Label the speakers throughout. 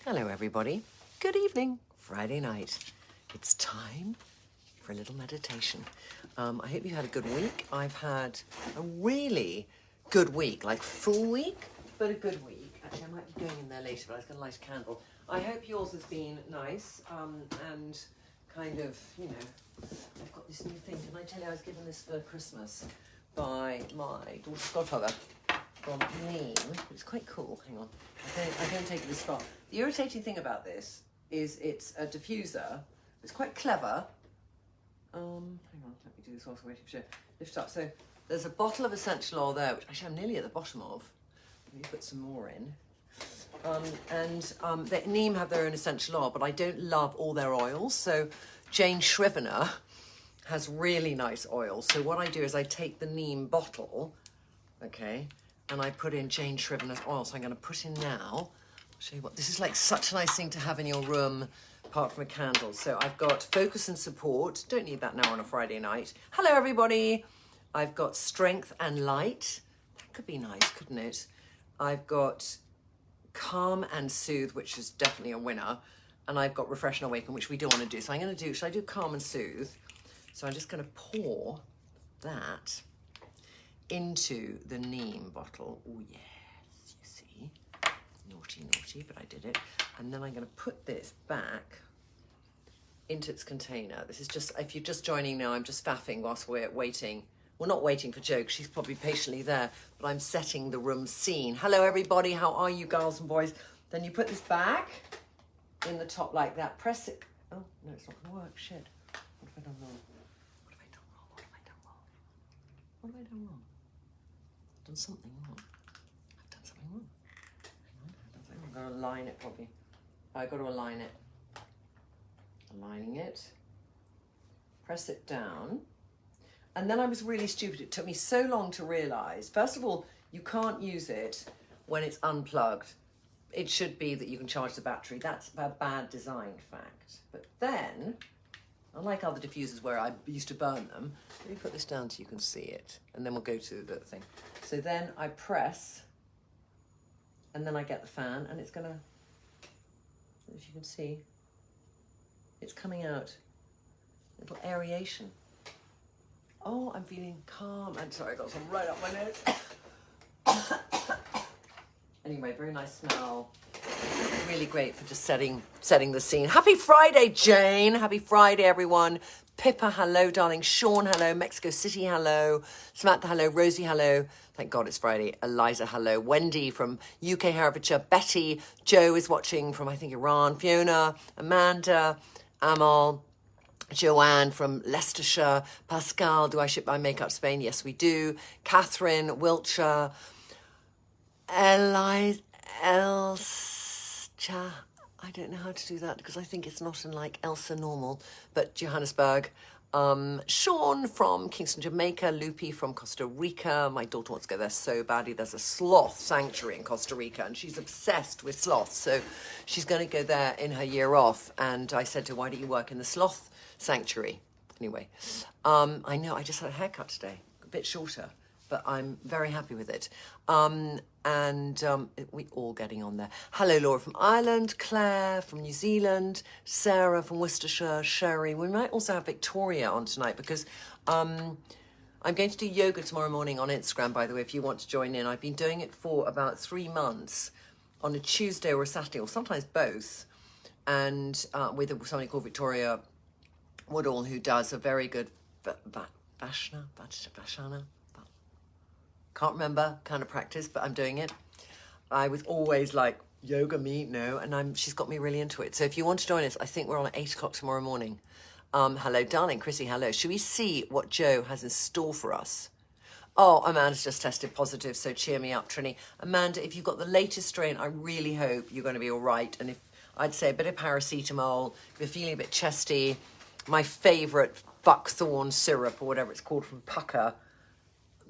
Speaker 1: Hello everybody, good evening, Friday night. It's time for a little meditation. I hope you had a good week. I've had a really good week, like full week, but a good week. Actually, I might be going in there later, but I was going to light a candle. I hope yours has been nice and kind of, you know, I've got this new thing. Can I tell you I was given this for Christmas by my daughter's godfather from Neem. It's quite cool. Hang on. I'm going to take it this far. The irritating thing about this is it's a diffuser. It's quite clever. Hang on, let me do this whilst I'm waiting for you. Lift up. So there's a bottle of essential oil there, which actually I'm nearly at the bottom of. Let me put some more in. Neem have their own essential oil, but I don't love all their oils. So Jane Scrivener has really nice oils. So what I do is I take the Neem bottle, okay, and I put in Jane Scrivener's oil. So I'm going to put in now. I'll show you what this is like. Such a nice thing to have in your room, apart from a candle. So I've got focus and support. Don't need that now on a Friday night. Hello everybody. I've got strength and light. That could be nice, couldn't it? I've got calm and soothe, which is definitely a winner. And I've got refresh and awaken, which we do want to do. So I'm going to do, should I do calm and soothe? So I'm just going to pour that into the Neem bottle. Oh yes, you see. Naughty, but I did it. And then I'm going to put this back into its container. This is just, if you're just joining now, I'm just faffing whilst we're waiting. We're not waiting for Jo, she's probably patiently there, but I'm setting the room scene. Hello everybody, how are you girls and boys? Then you put this back in the top like that, press it. Oh, no, it's not going to work, shit. What have I done wrong? What have I done wrong? What have I done wrong? What have I done wrong? I've done something wrong. I've done something wrong. Hang on, I've got to align it probably. I've got to align it. Aligning it. Press it down. And then I was really stupid. It took me so long to realise. First of all, you can't use it when it's unplugged. It should be that you can charge the battery. That's a bad design fact. But then, unlike other diffusers where I used to burn them, let me put this down so you can see it. And then we'll go to the thing. So then I press, and then I get the fan, and it's going to, as you can see, it's coming out. Little aeration. Oh, I'm feeling calm. I'm sorry, I got some right up my nose. Anyway, very nice smell. Really great for just setting the scene. Happy Friday, Jane. Happy Friday, everyone. Pippa, hello, darling. Sean, hello. Mexico City, hello. Samantha, hello. Rosie, hello. Thank God it's Friday. Eliza, hello. Wendy from UK Herefordshire. Betty. Joe is watching from, I think, Iran. Fiona, Amanda, Amal. Joanne from Leicestershire. Pascal, do I ship my makeup to Spain? Yes, we do. Catherine, Wiltshire. Elsa, I don't know how to do that because I think it's not in like Elsa normal, but Johannesburg. Sean from Kingston, Jamaica. Loopy from Costa Rica. My daughter wants to go there so badly. There's a sloth sanctuary in Costa Rica and she's obsessed with sloths. So she's going to go there in her year off. And I said to her, why don't you work in the sloth sanctuary? Anyway, I know I just had a haircut today, a bit shorter, but I'm very happy with it. We all getting on there. Hello, Laura from Ireland, Claire from New Zealand, Sarah from Worcestershire, Sherry. We might also have Victoria on tonight because I'm going to do yoga tomorrow morning on Instagram, by the way, if you want to join in. I've been doing it for about 3 months on a Tuesday or a Saturday, or sometimes both, and with somebody called Victoria Woodall, who does a very good Bashana, can't remember kind of practice, but I'm doing it. I was always like, yoga me, no, and she's got me really into it. So if you want to join us, I think we're on at 8 o'clock tomorrow morning. Hello, darling. Chrissy, hello. Should we see what Jo has in store for us? Oh, Amanda's just tested positive, so cheer me up, Trinny. Amanda, if you've got the latest strain, I really hope you're going to be all right. And if I'd say a bit of paracetamol, if you're feeling a bit chesty, my favourite buckthorn syrup, or whatever it's called from Pucker,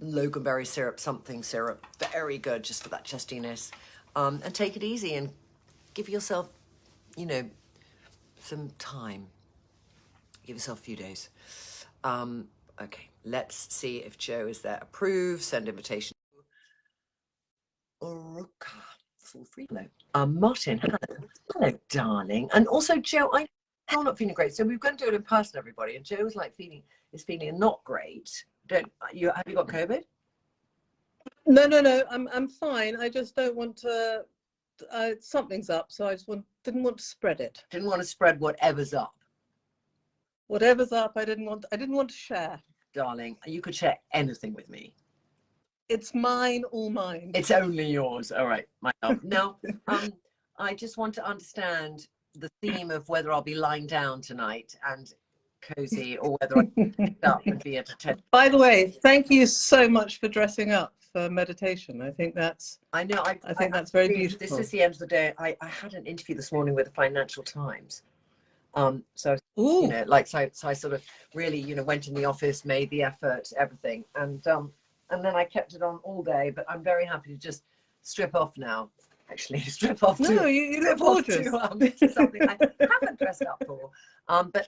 Speaker 1: Loganberry syrup, something syrup, very good just for that chestiness. And take it easy and give yourself, you know, some time. Give yourself a few days. Okay, let's see if Jo is there. Approve, send invitation. Uruka, full free. Hello. Martin, hello. Hello, darling. And also, Joe, I'm not feeling great. So we're going to do it in person, everybody. And Joe's like feeling not great. Have you got COVID?
Speaker 2: No. I'm fine. I just don't want to. Something's up, so I just didn't want to spread it.
Speaker 1: Didn't want to spread whatever's up.
Speaker 2: Whatever's up, I didn't want to share.
Speaker 1: Darling, you could share anything with me.
Speaker 2: It's mine, all mine.
Speaker 1: It's only yours. All right, my love. Now, I just want to understand the theme of whether I'll be lying down tonight and cozy, or whether I picked up and be entertained.
Speaker 2: By the way, thank you so much for dressing up for meditation. I think that's that's very beautiful.
Speaker 1: This is the end of the day. I had an interview this morning with the Financial Times. So
Speaker 2: Ooh.
Speaker 1: you know, so I sort of really, went in the office, made the effort, everything, and then I kept it on all day. But I'm very happy to just strip off now. Actually, strip off.
Speaker 2: No, you look gorgeous.
Speaker 1: To something I haven't dressed up for. But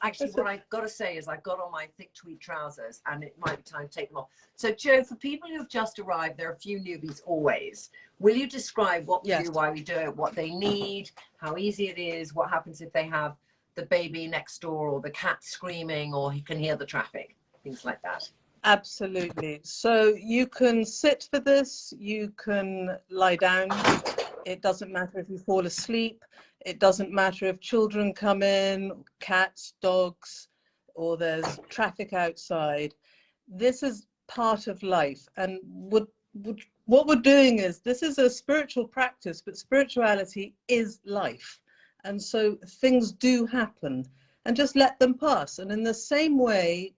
Speaker 1: actually, what I've got to say is I've got on my thick tweed trousers, and it might be time to take them off. So, Joe, for people who have just arrived, there are a few newbies always. Will you describe what we do, why we do it, what they need, how easy it is, what happens if they have the baby next door or the cat screaming or he can hear the traffic, things like that?
Speaker 2: Absolutely. So you can sit for this, you can lie down. It doesn't matter if you fall asleep. It doesn't matter if children come in, cats, dogs, or there's traffic outside. This is part of life. And what we're doing is, this is a spiritual practice, but spirituality is life. And so things do happen, and just let them pass. And in the same way,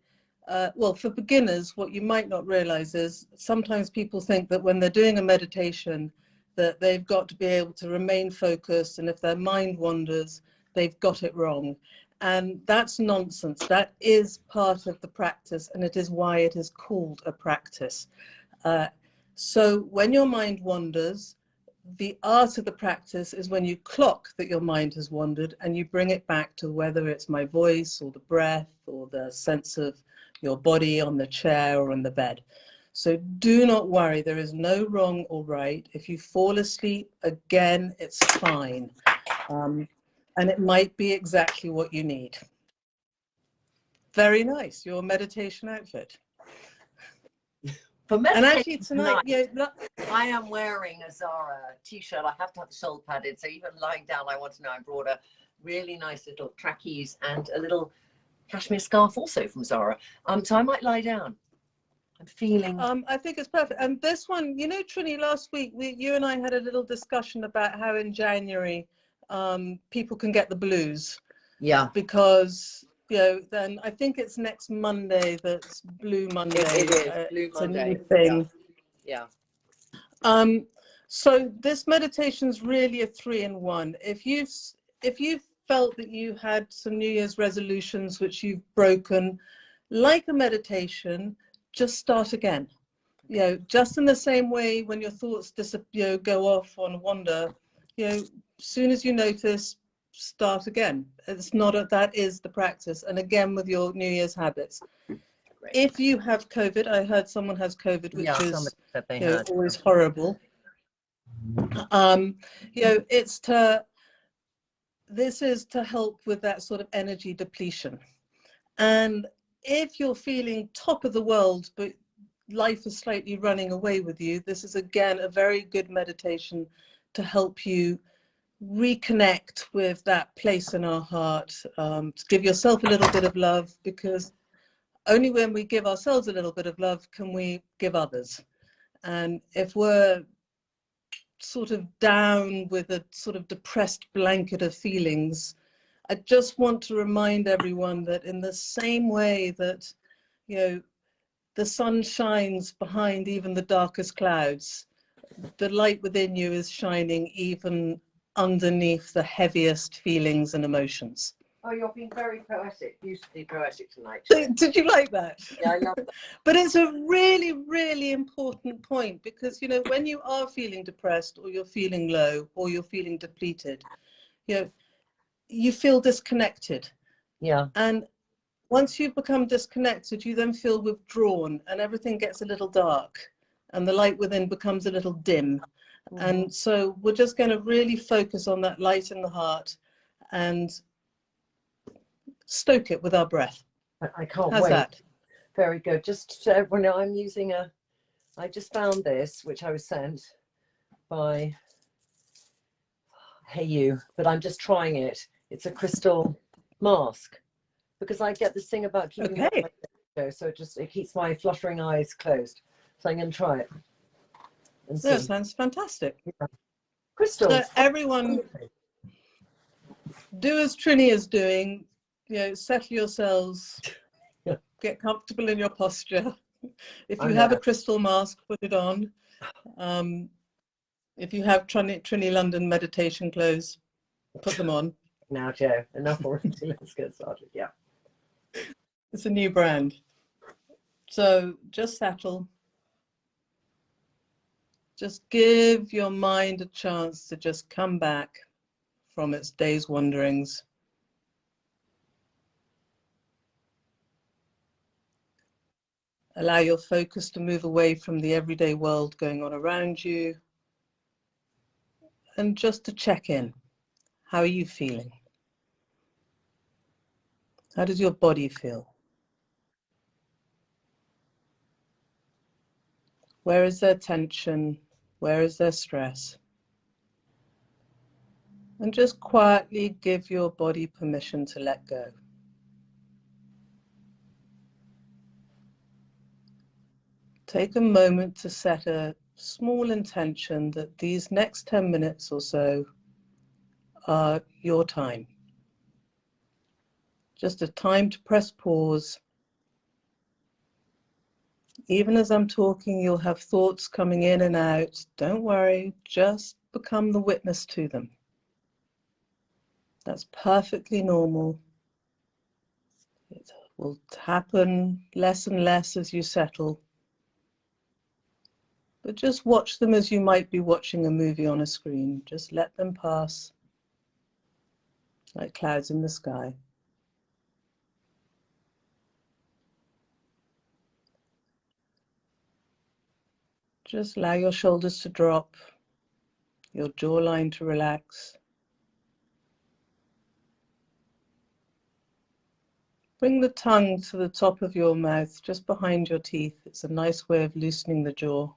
Speaker 2: well, for beginners, what you might not realize is sometimes people think that when they're doing a meditation, that they've got to be able to remain focused, and if their mind wanders, they've got it wrong. And that's nonsense. That is part of the practice, and it is why it is called a practice. So when your mind wanders, the art of the practice is when you clock that your mind has wandered and you bring it back to whether it's my voice or the breath or the sense of your body on the chair or in the bed. So do not worry, there is no wrong or right. If you fall asleep, again, it's fine. And it might be exactly what you need. Very nice, your meditation outfit.
Speaker 1: And
Speaker 2: actually tonight,
Speaker 1: I am wearing a Zara t-shirt. I have to have the shoulder padded, so even lying down, I want to know I brought a really nice little trackies and a little cashmere scarf also from Zara. So I might lie down. I'm feeling.
Speaker 2: I think it's perfect. And this one, Trinny, last week you and I had a little discussion about how in January people can get the blues.
Speaker 1: Yeah.
Speaker 2: Because then I think it's next Monday that's Blue Monday.
Speaker 1: It is Blue Monday.
Speaker 2: A new thing.
Speaker 1: Yeah.
Speaker 2: So this meditation's really a 3-in-1. If you felt that you had some New Year's resolutions which you've broken, like a meditation, just start again. Just in the same way when your thoughts go off on wander, as soon as you notice, start again. It's not that is the practice. And again with your New Year's habits. Great. If you have COVID, I heard someone has COVID, which is always horrible. This is to help with that sort of energy depletion. And if you're feeling top of the world, but life is slightly running away with you, this is again a very good meditation to help you reconnect with that place in our heart, to give yourself a little bit of love, because only when we give ourselves a little bit of love can we give others. And if we're sort of down with a sort of depressed blanket of feelings, I just want to remind everyone that in the same way that, the sun shines behind even the darkest clouds, the light within you is shining even underneath the heaviest feelings and emotions.
Speaker 1: Oh, you're being very poetic, beautifully poetic tonight.
Speaker 2: Did you like that?
Speaker 1: Yeah, I love that.
Speaker 2: But it's a really, really important point, because, when you are feeling depressed or you're feeling low or you're feeling depleted, you feel disconnected.
Speaker 1: Yeah.
Speaker 2: And once you become disconnected, you then feel withdrawn and everything gets a little dark and the light within becomes a little dim. And so we're just going to really focus on that light in the heart and stoke it with our breath.
Speaker 1: I can't
Speaker 2: How's
Speaker 1: wait.
Speaker 2: that?
Speaker 1: Very good. Just so everyone know, I'm using I just found this, which I was sent by Hey You, but I'm just trying it. It's a crystal mask because I get this thing about keeping my
Speaker 2: Okay.
Speaker 1: eyes closed, so it keeps my fluttering eyes closed. So I'm going to try it and see.
Speaker 2: That sounds fantastic.
Speaker 1: Yeah. Crystals.
Speaker 2: So everyone, do as Trinny is doing. You know, settle yourselves,
Speaker 1: Yeah.
Speaker 2: get comfortable in your posture. If you
Speaker 1: I
Speaker 2: have a
Speaker 1: know.
Speaker 2: crystal mask, put it on. If you have Trinny London meditation clothes, put them on.
Speaker 1: Now, Joe, enough already. Let's get started. Yeah.
Speaker 2: It's a new brand. So just settle. Just give your mind a chance to just come back from its day's wanderings. Allow your focus to move away from the everyday world going on around you. And just to check in. How are you feeling? How does your body feel? Where is there tension? Where is there stress? And just quietly give your body permission to let go. Take a moment to set a small intention that these next 10 minutes or so are your time. Just a time to press pause. Even as I'm talking, you'll have thoughts coming in and out. Don't worry, just become the witness to them. That's perfectly normal. It will happen less and less as you settle. But just watch them as you might be watching a movie on a screen. Just let them pass like clouds in the sky. Just allow your shoulders to drop, your jawline to relax. Bring the tongue to the top of your mouth, just behind your teeth. It's a nice way of loosening the jaw.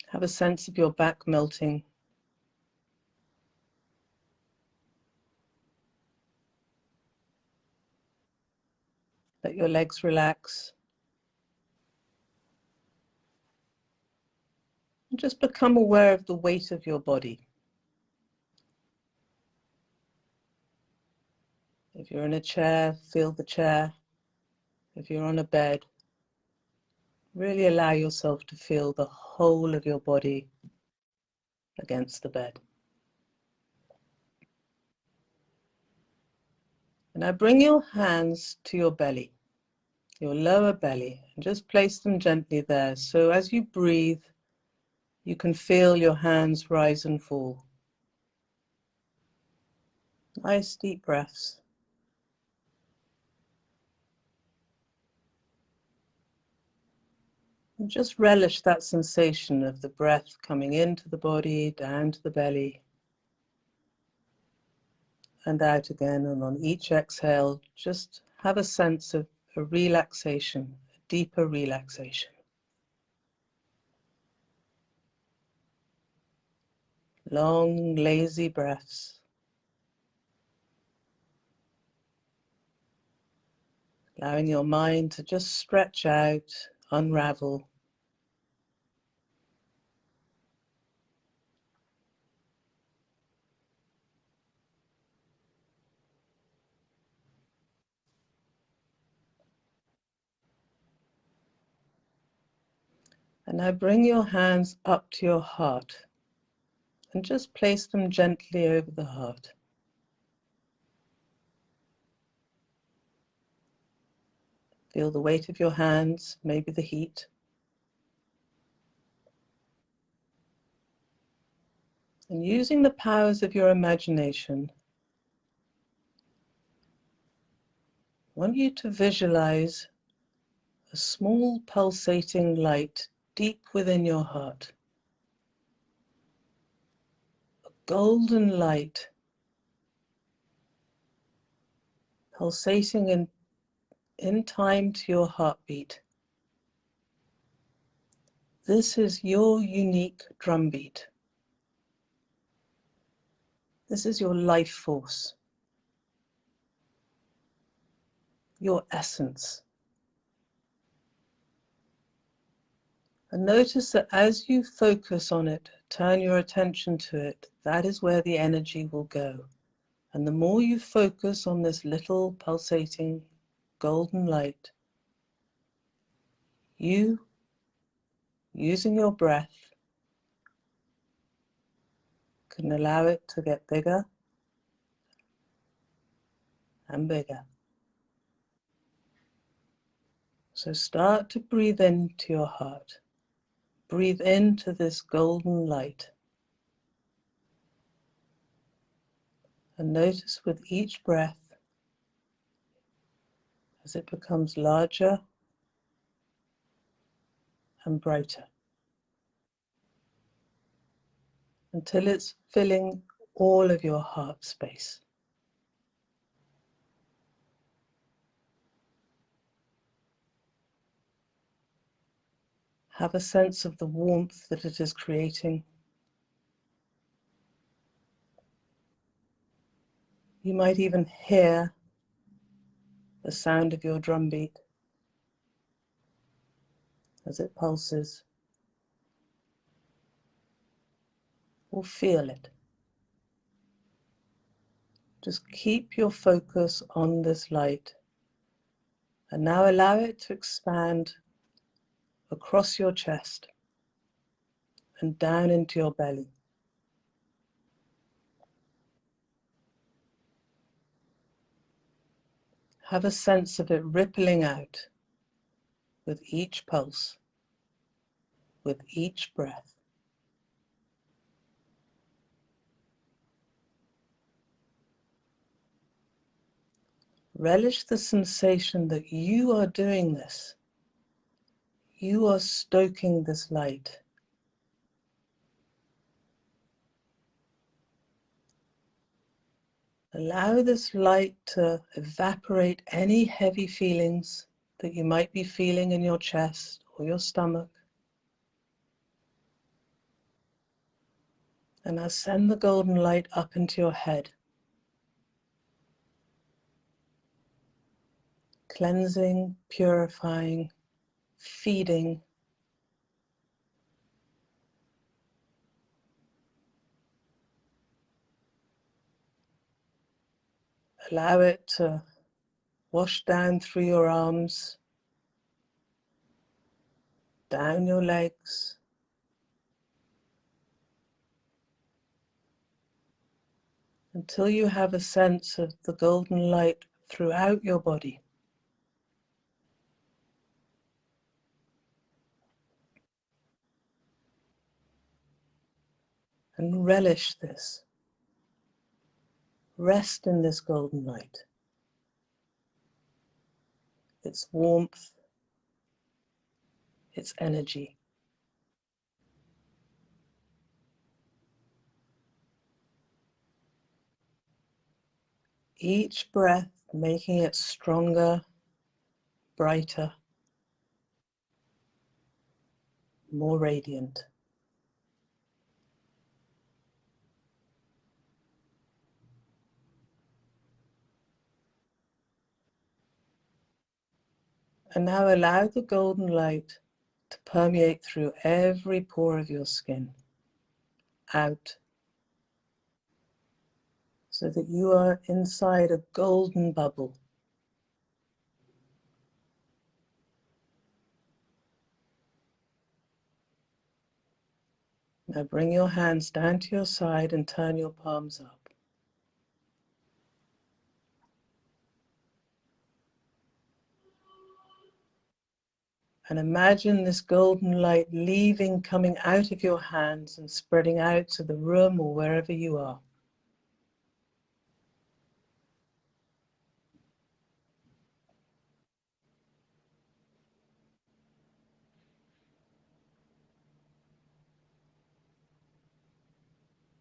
Speaker 2: Have a sense of your back melting. Let your legs relax. And just become aware of the weight of your body. If you're in a chair, feel the chair. If you're on a bed, really allow yourself to feel the whole of your body against the bed. And now bring your hands to your belly, your lower belly, and just place them gently there. So as you breathe, you can feel your hands rise and fall. Nice deep breaths. And just relish that sensation of the breath coming into the body, down to the belly, and out again. And on each exhale, just have a sense of a relaxation, a deeper relaxation. Long, lazy breaths. Allowing your mind to just stretch out, unravel. And now bring your hands up to your heart and just place them gently over the heart. Feel the weight of your hands, maybe the heat. And using the powers of your imagination, I want you to visualize a small pulsating light deep within your heart. A golden light pulsating in time to your heartbeat. This is your unique drumbeat. This is your life force, your essence. And notice that as you focus on it, turn your attention to it, that is where the energy will go. And the more you focus on this little pulsating golden light, you, using your breath, can allow it to get bigger and bigger. So start to breathe into your heart. Breathe into this golden light. And notice with each breath, as it becomes larger and brighter, until it's filling all of your heart space. Have a sense of the warmth that it is creating. You might even hear the sound of your drumbeat as it pulses, or feel it. Just keep your focus on this light, and now allow it to expand across your chest and down into your belly. Have a sense of it rippling out with each pulse, with each breath. Relish the sensation that you are doing this. You are stoking this light. Allow this light to evaporate any heavy feelings that you might be feeling in your chest or your stomach. And now send the golden light up into your head, cleansing, purifying, feeding. Allow it to wash down through your arms, down your legs, until you have a sense of the golden light throughout your body. And relish this. Rest in this golden light, its warmth, its energy. Each breath making it stronger, brighter, more radiant. And now allow the golden light to permeate through every pore of your skin, out, so that you are inside a golden bubble. Now bring your hands down to your side and turn your palms up. And imagine this golden light leaving, coming out of your hands and spreading out to the room or wherever you are.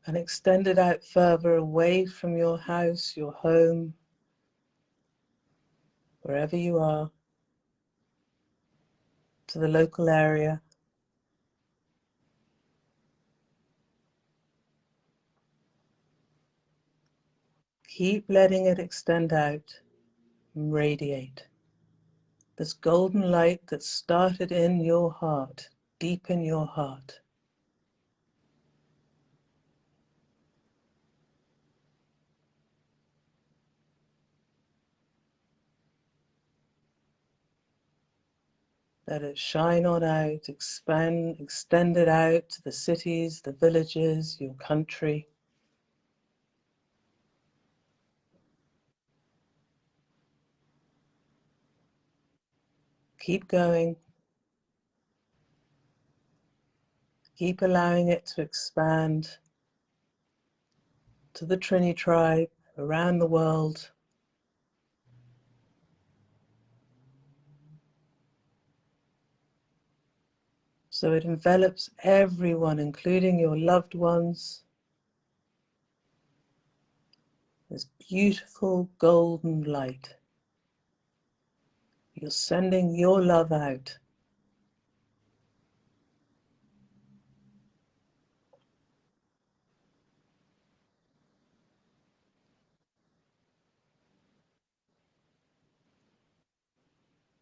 Speaker 2: and extend it out further away from your house, your home, wherever you are, to the local area. Keep letting it extend out and radiate. This golden light that started in your heart, deep in your heart. Let it shine on out, expand, extend it out to the cities, the villages, your country. Keep going. Keep allowing it to expand to the Trinny tribe, around the world. So it envelops everyone, including your loved ones. This beautiful golden light. You're sending your love out.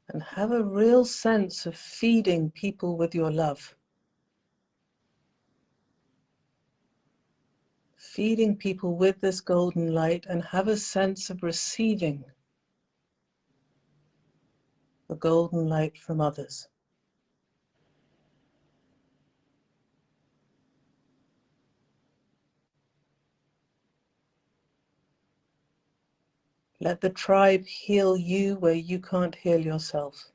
Speaker 2: And have a real sense of feeding people with your love. Feeding people with this golden light, and have a sense of receiving the golden light from others. Let the tribe heal you where you can't heal yourself.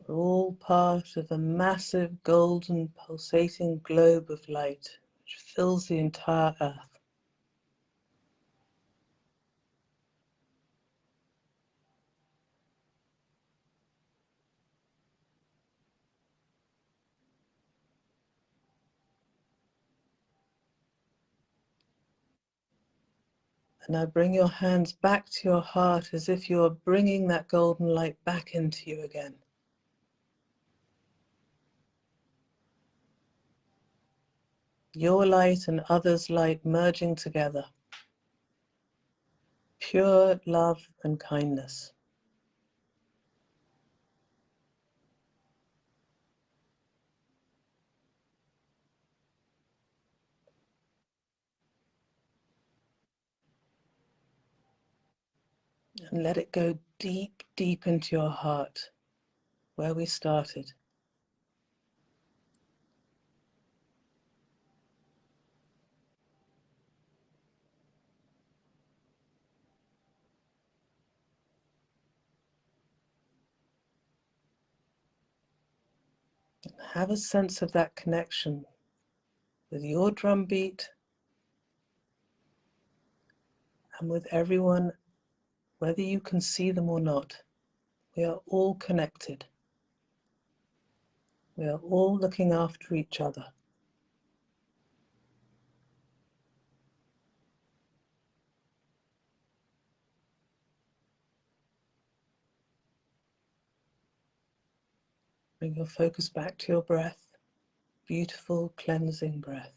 Speaker 2: We're all part of a massive golden pulsating globe of light which fills the entire earth. And now bring your hands back to your heart as if you are bringing that golden light back into you again. Your light and others' light merging together. Pure love and kindness. And let it go deep, deep into your heart, where we started. Have a sense of that connection with your drum beat and with everyone, whether you can see them or not. We are all connected. We are all looking after each other. Bring your focus back to your breath. Beautiful, cleansing breath.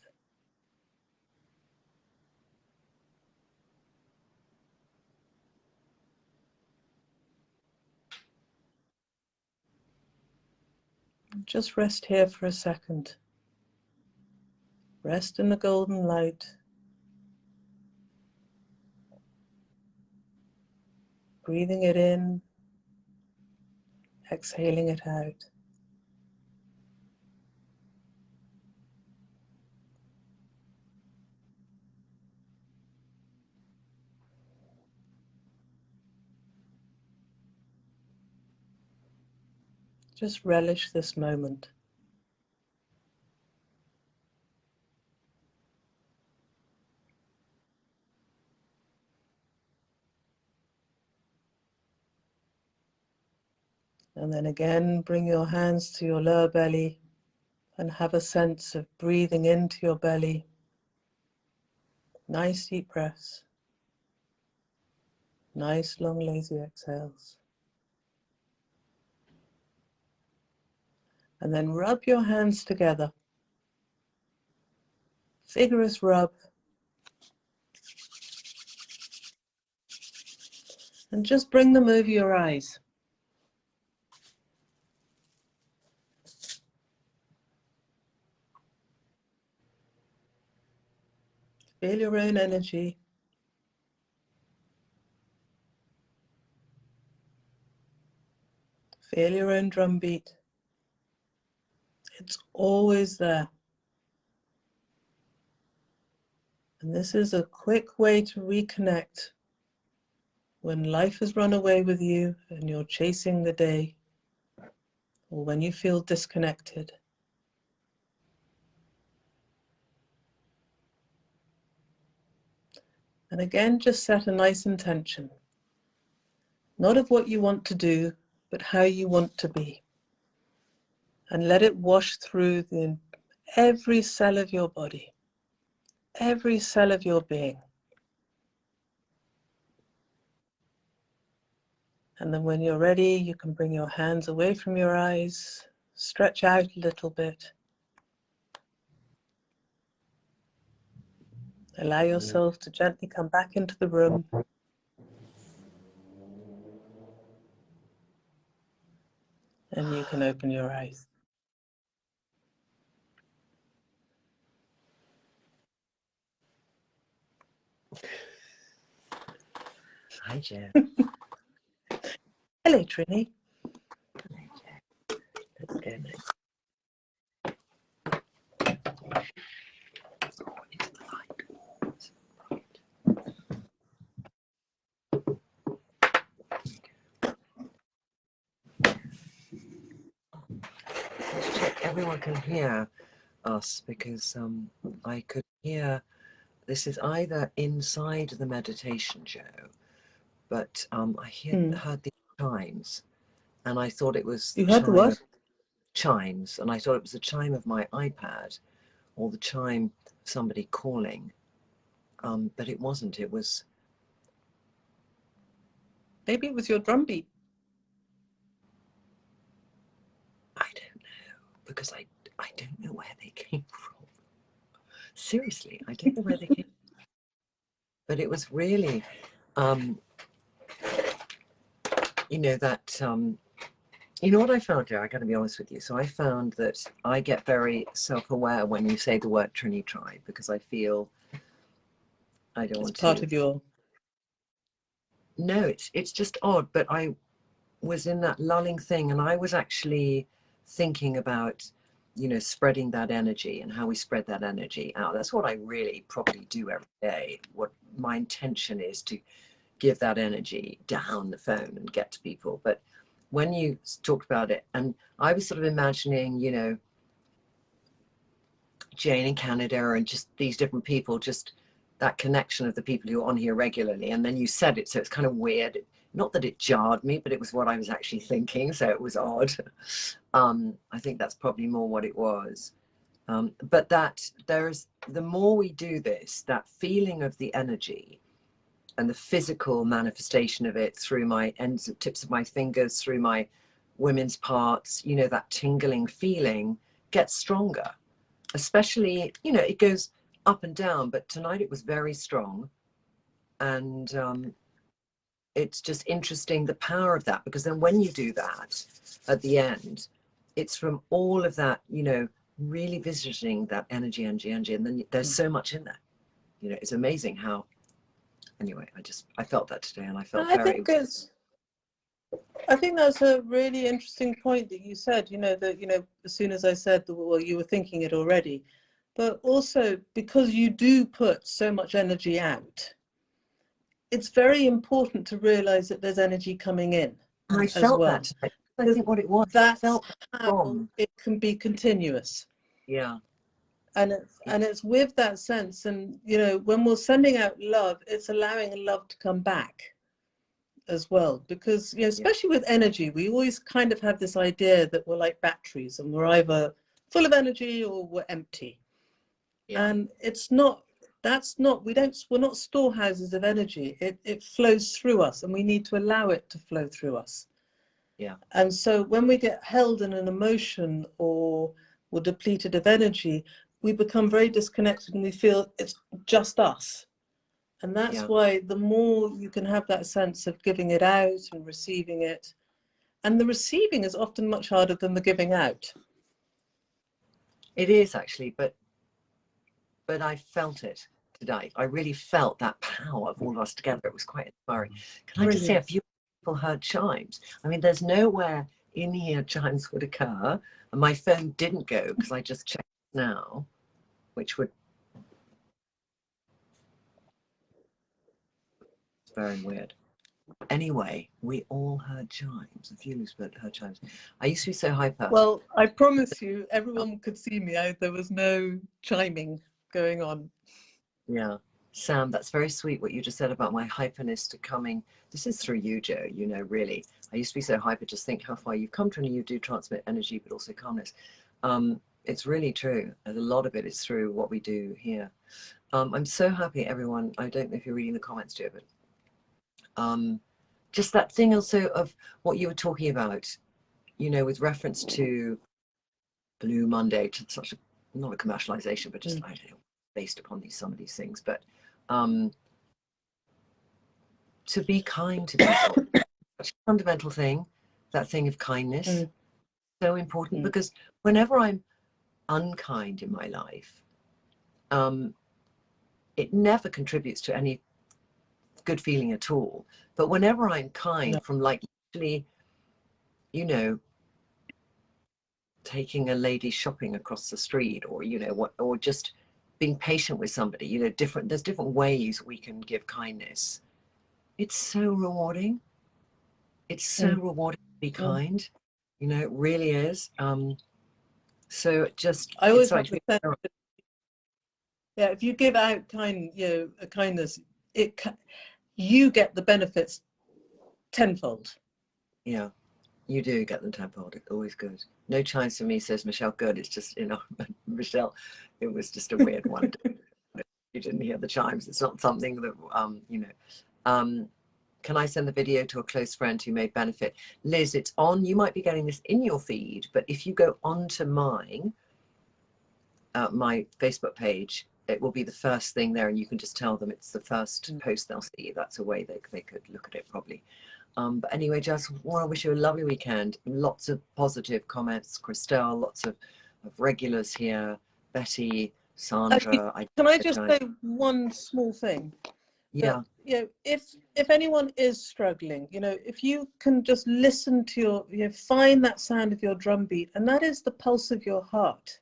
Speaker 2: Just rest here for a second. Rest in the golden light. Breathing it in, exhaling it out. Just relish this moment. And then again, bring your hands to your lower belly and have a sense of breathing into your belly. Nice deep breaths. Nice long lazy exhales. And then rub your hands together. Vigorous rub. And just bring them over your eyes. Feel your own energy. Feel your own drumbeat. It's always there. And this is a quick way to reconnect when life has run away with you and you're chasing the day, or when you feel disconnected. And again, just set a nice intention. Not of what you want to do, but how you want to be. And let it wash through every cell of your body, every cell of your being. And then when you're ready, you can bring your hands away from your eyes, stretch out a little bit. Allow yourself to gently come back into the room. And you can open your eyes.
Speaker 1: Hi, Jen.
Speaker 2: Hello, Trinny.
Speaker 1: Hi, Jen. Let's go next. Oh, into the light. Let's check everyone can hear us, because I could hear. This is either inside the meditation show, but I heard the chimes, and I thought it was the
Speaker 2: You heard the what?
Speaker 1: chimes, and I thought it was the chime of my iPad or the chime of somebody calling, but it wasn't. It was.
Speaker 2: Maybe it was your drum beat.
Speaker 1: I don't know, because I don't know where they came from. Seriously, I don't know where they came from. But it was really, that, you know what I found here? I got to be honest with you. So I found that I get very self-aware when you say the word Trinny tribe, because I feel I don't want to.
Speaker 2: It's part of your...
Speaker 1: No, it's just odd, but I was in that lulling thing, and I was actually thinking about, spreading that energy and how we spread that energy out. That's what I really probably do every day. What my intention is to give that energy down the phone and get to people. But when you talked about it, and I was sort of imagining, Jane in Canada and just these different people, just that connection of the people who are on here regularly. And then you said it, so it's kind of weird. Not that it jarred me, but it was what I was actually thinking, so it was odd. I think that's probably more what it was. But that the more we do this, that feeling of the energy and the physical manifestation of it through my tips of my fingers, through my women's parts, that tingling feeling gets stronger. Especially, it goes up and down, but tonight it was very strong. And it's just interesting, the power of that, because then when you do that at the end, it's from all of that, really visiting that energy, and then there's so much in there. It's amazing how, anyway, I felt that today, and I felt
Speaker 2: I think that's a really interesting point that you said, that, as soon as I said, well, you were thinking it already, but also because you do put so much energy out, it's very important to realize that there's energy coming in
Speaker 1: I
Speaker 2: as
Speaker 1: felt
Speaker 2: well.
Speaker 1: that today. I think what it was,
Speaker 2: That's
Speaker 1: felt
Speaker 2: how it can be continuous.
Speaker 1: Yeah.
Speaker 2: And it's with that sense, and when we're sending out love, it's allowing love to come back. as well, because especially with energy, we always kind of have this idea that we're like batteries and we're either full of energy or we're empty. And it's not, we're not storehouses of energy. It flows through us, and we need to allow it to flow through us. And so when we get held in an emotion or we're depleted of energy, we become very disconnected and we feel it's just us. And that's why the more you can have that sense of giving it out and receiving it, and the receiving is often much harder than the giving out.
Speaker 1: It is actually, but I felt it today. I really felt that power of all of us together. It was quite inspiring. Can I just say, a few people heard chimes? I mean, there's nowhere in here chimes would occur, and my phone didn't go because I just checked now, which would. It's very weird. Anyway, we all heard chimes. A few heard chimes. I used to be so hyper.
Speaker 2: Well, I promise you, everyone could see me. There was no chiming going on.
Speaker 1: Yeah. Sam, that's very sweet what you just said about my hyperness to coming. This is through you, Joe, really. I used to be so hyper, just think how far you've come, Trinny. You do transmit energy, but also calmness. It's really true. And a lot of it is through what we do here. I'm so happy, everyone. I don't know if you're reading the comments, Joe, but just that thing also of what you were talking about, with reference to Blue Monday, to such a, not a commercialization, but just, I don't know, based upon some of these things, but to be kind to people, such a fundamental thing, that thing of kindness, so important, because whenever I'm unkind in my life, it never contributes to any good feeling at all. But whenever I'm kind, from like literally, taking a lady shopping across the street, or or just being patient with somebody, there's different ways we can give kindness. It's so rewarding. It's so rewarding to be kind. It really is. So just,
Speaker 2: I always have the sense that, if you give out a kindness, you get the benefits tenfold.
Speaker 1: Yeah, you do get them tenfold. It's always good. No chimes for me, says Michelle. Good. It's just, Michelle, it was just a weird one. You didn't hear the chimes. It's not something that, can I send the video to a close friend who may benefit? Liz, it's on. You might be getting this in your feed, but if you go onto mine, my Facebook page, it will be the first thing there, and you can just tell them it's the first post they'll see. That's a way they could look at it probably. But anyway, Jess, I wish you a lovely weekend. Lots of positive comments. Christelle, lots of regulars here. Betty, Sandra.
Speaker 2: Can I just say one small thing?
Speaker 1: Yeah.
Speaker 2: That, if anyone is struggling, if you can just listen to find that sound of your drum beat, and that is the pulse of your heart.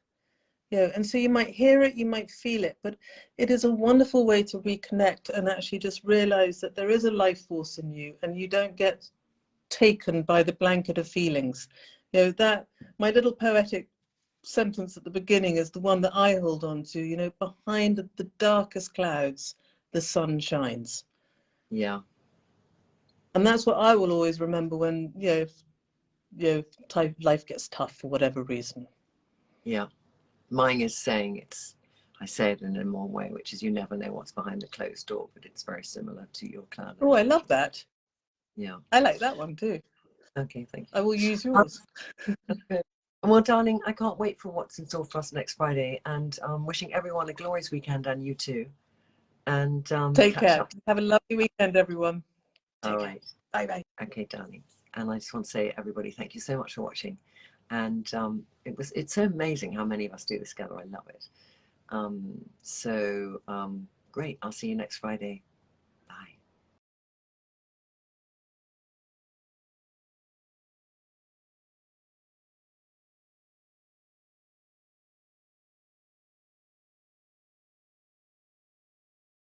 Speaker 2: And so you might hear it, you might feel it, but it is a wonderful way to reconnect and actually just realize that there is a life force in you, and you don't get taken by the blanket of feelings. That my little poetic sentence at the beginning is the one that I hold on to. Behind the darkest clouds, the sun shines.
Speaker 1: Yeah.
Speaker 2: And that's what I will always remember when life gets tough for whatever reason.
Speaker 1: Yeah. Mine is saying I say it in a more way, which is, you never know what's behind the closed door, but it's very similar to your clan.
Speaker 2: Oh, I love that.
Speaker 1: Yeah.
Speaker 2: I like that one too.
Speaker 1: Okay, thank you.
Speaker 2: I will use yours.
Speaker 1: Okay. Well, darling, I can't wait for what's in store for us next Friday, and wishing everyone a glorious weekend, and you too. And
Speaker 2: take care. Have a lovely weekend, everyone.
Speaker 1: All right.
Speaker 2: Bye-bye. Okay,
Speaker 1: darling. And I just want to say, everybody, thank you so much for watching. And it's so amazing how many of us do this together. I love it. Great. I'll see you next Friday.